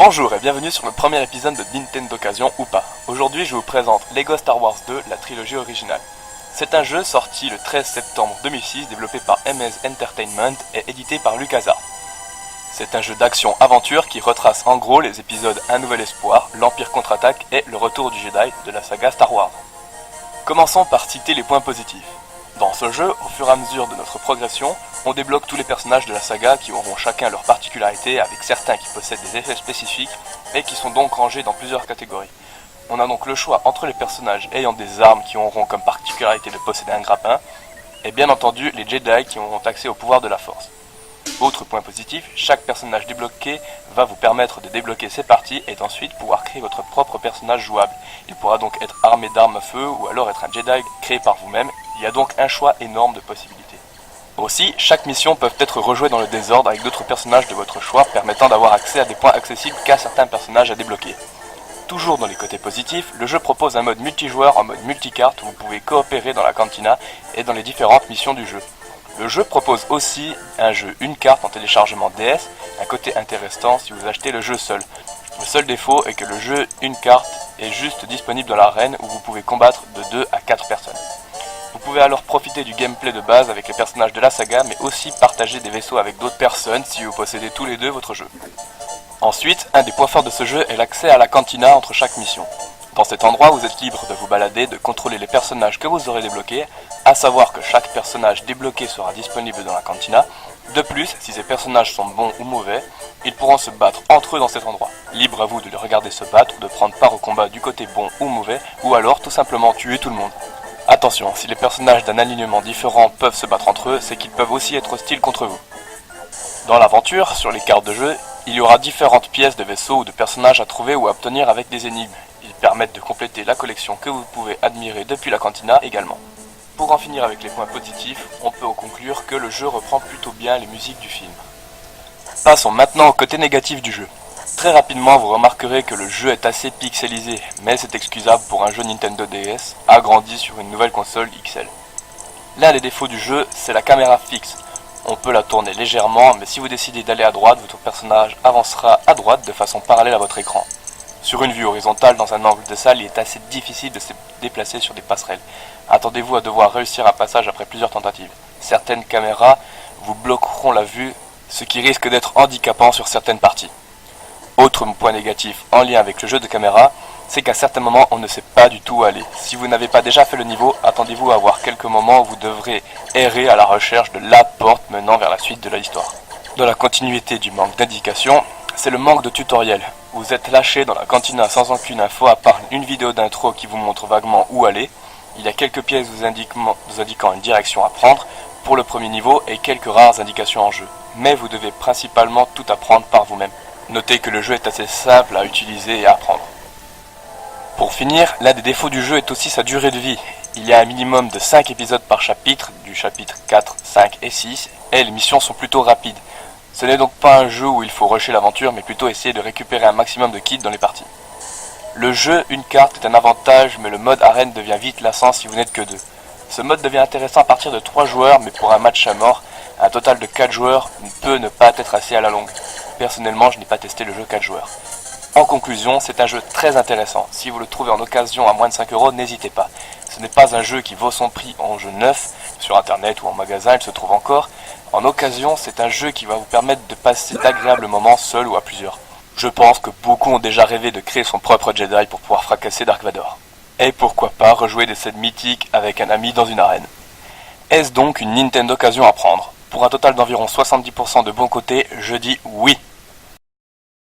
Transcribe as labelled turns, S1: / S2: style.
S1: Bonjour et bienvenue sur le premier épisode de Nintendo d'occasion ou pas. Aujourd'hui je vous présente Lego Star Wars 2, la trilogie originale. C'est un jeu sorti le 13 septembre 2006, développé par MS Entertainment et édité par LucasArts. C'est un jeu d'action-aventure qui retrace en gros les épisodes Un Nouvel Espoir, l'Empire contre-attaque et Le Retour du Jedi de la saga Star Wars. Commençons par citer les points positifs. Dans ce jeu, au fur et à mesure de notre progression, on débloque tous les personnages de la saga qui auront chacun leur particularité, avec certains qui possèdent des effets spécifiques et qui sont donc rangés dans plusieurs catégories. On a donc le choix entre les personnages ayant des armes qui auront comme particularité de posséder un grappin, et bien entendu les Jedi qui auront accès au pouvoir de la force. Autre point positif, chaque personnage débloqué va vous permettre de débloquer ses parties et d'ensuite pouvoir créer votre propre personnage jouable. Il pourra donc être armé d'armes à feu ou alors être un Jedi créé par vous-même. Il y a donc un choix énorme de possibilités. Aussi, chaque mission peut être rejouée dans le désordre avec d'autres personnages de votre choix, permettant d'avoir accès à des points accessibles qu'à certains personnages à débloquer. Toujours dans les côtés positifs, le jeu propose un mode multijoueur en mode multicarte où vous pouvez coopérer dans la cantina et dans les différentes missions du jeu. Le jeu propose aussi un jeu une carte en téléchargement DS, un côté intéressant si vous achetez le jeu seul. Le seul défaut est que le jeu une carte est juste disponible dans l'arène où vous pouvez combattre de 2 à 4 personnes. Vous pouvez alors profiter du gameplay de base avec les personnages de la saga, mais aussi partager des vaisseaux avec d'autres personnes si vous possédez tous les deux votre jeu. Ensuite, un des points forts de ce jeu est l'accès à la cantina entre chaque mission. Dans cet endroit, vous êtes libre de vous balader, de contrôler les personnages que vous aurez débloqués, à savoir que chaque personnage débloqué sera disponible dans la cantina. De plus, si ces personnages sont bons ou mauvais, ils pourront se battre entre eux dans cet endroit. Libre à vous de les regarder se battre, de prendre part au combat du côté bon ou mauvais, ou alors tout simplement tuer tout le monde. Attention, si les personnages d'un alignement différent peuvent se battre entre eux, c'est qu'ils peuvent aussi être hostiles contre vous. Dans l'aventure, sur les cartes de jeu, il y aura différentes pièces de vaisseaux ou de personnages à trouver ou à obtenir avec des énigmes. Ils permettent de compléter la collection que vous pouvez admirer depuis la cantina également. Pour en finir avec les points positifs, on peut conclure que le jeu reprend plutôt bien les musiques du film. Passons maintenant au côté négatif du jeu. Très rapidement, vous remarquerez que le jeu est assez pixelisé, mais c'est excusable pour un jeu Nintendo DS agrandi sur une nouvelle console XL. L'un des défauts du jeu, c'est la caméra fixe. On peut la tourner légèrement, mais si vous décidez d'aller à droite, votre personnage avancera à droite de façon parallèle à votre écran. Sur une vue horizontale, dans un angle de salle, il est assez difficile de se déplacer sur des passerelles. Attendez-vous à devoir réussir un passage après plusieurs tentatives. Certaines caméras vous bloqueront la vue, ce qui risque d'être handicapant sur certaines parties. Autre point négatif en lien avec le jeu de caméra, c'est qu'à certains moments on ne sait pas du tout où aller. Si vous n'avez pas déjà fait le niveau, attendez-vous à avoir quelques moments où vous devrez errer à la recherche de la porte menant vers la suite de l'histoire. Dans la continuité du manque d'indication, c'est le manque de tutoriel. Vous êtes lâché dans la cantina sans aucune info à part une vidéo d'intro qui vous montre vaguement où aller. Il y a quelques pièces vous indiquant une direction à prendre pour le premier niveau et quelques rares indications en jeu. Mais vous devez principalement tout apprendre par vous-même. Notez que le jeu est assez simple à utiliser et à apprendre. Pour finir, l'un des défauts du jeu est aussi sa durée de vie. Il y a un minimum de 5 épisodes par chapitre, du chapitre 4, 5 et 6, et les missions sont plutôt rapides. Ce n'est donc pas un jeu où il faut rusher l'aventure, mais plutôt essayer de récupérer un maximum de kits dans les parties. Le jeu une carte est un avantage, mais le mode arène devient vite lassant si vous n'êtes que 2. Ce mode devient intéressant à partir de 3 joueurs, mais pour un match à mort, un total de 4 joueurs peut ne pas être assez à la longue. Personnellement, je n'ai pas testé le jeu 4 joueurs. En conclusion, c'est un jeu très intéressant. Si vous le trouvez en occasion à moins de 5 €, n'hésitez pas. Ce n'est pas un jeu qui vaut son prix en jeu neuf, sur internet ou en magasin, il se trouve encore. En occasion, c'est un jeu qui va vous permettre de passer d'agréables moments seul ou à plusieurs. Je pense que beaucoup ont déjà rêvé de créer son propre Jedi pour pouvoir fracasser Dark Vador. Et pourquoi pas rejouer des scènes mythiques avec un ami dans une arène. Est-ce donc une Nintendo occasion à prendre ? Pour un total d'environ 70% de bon côté, je dis oui.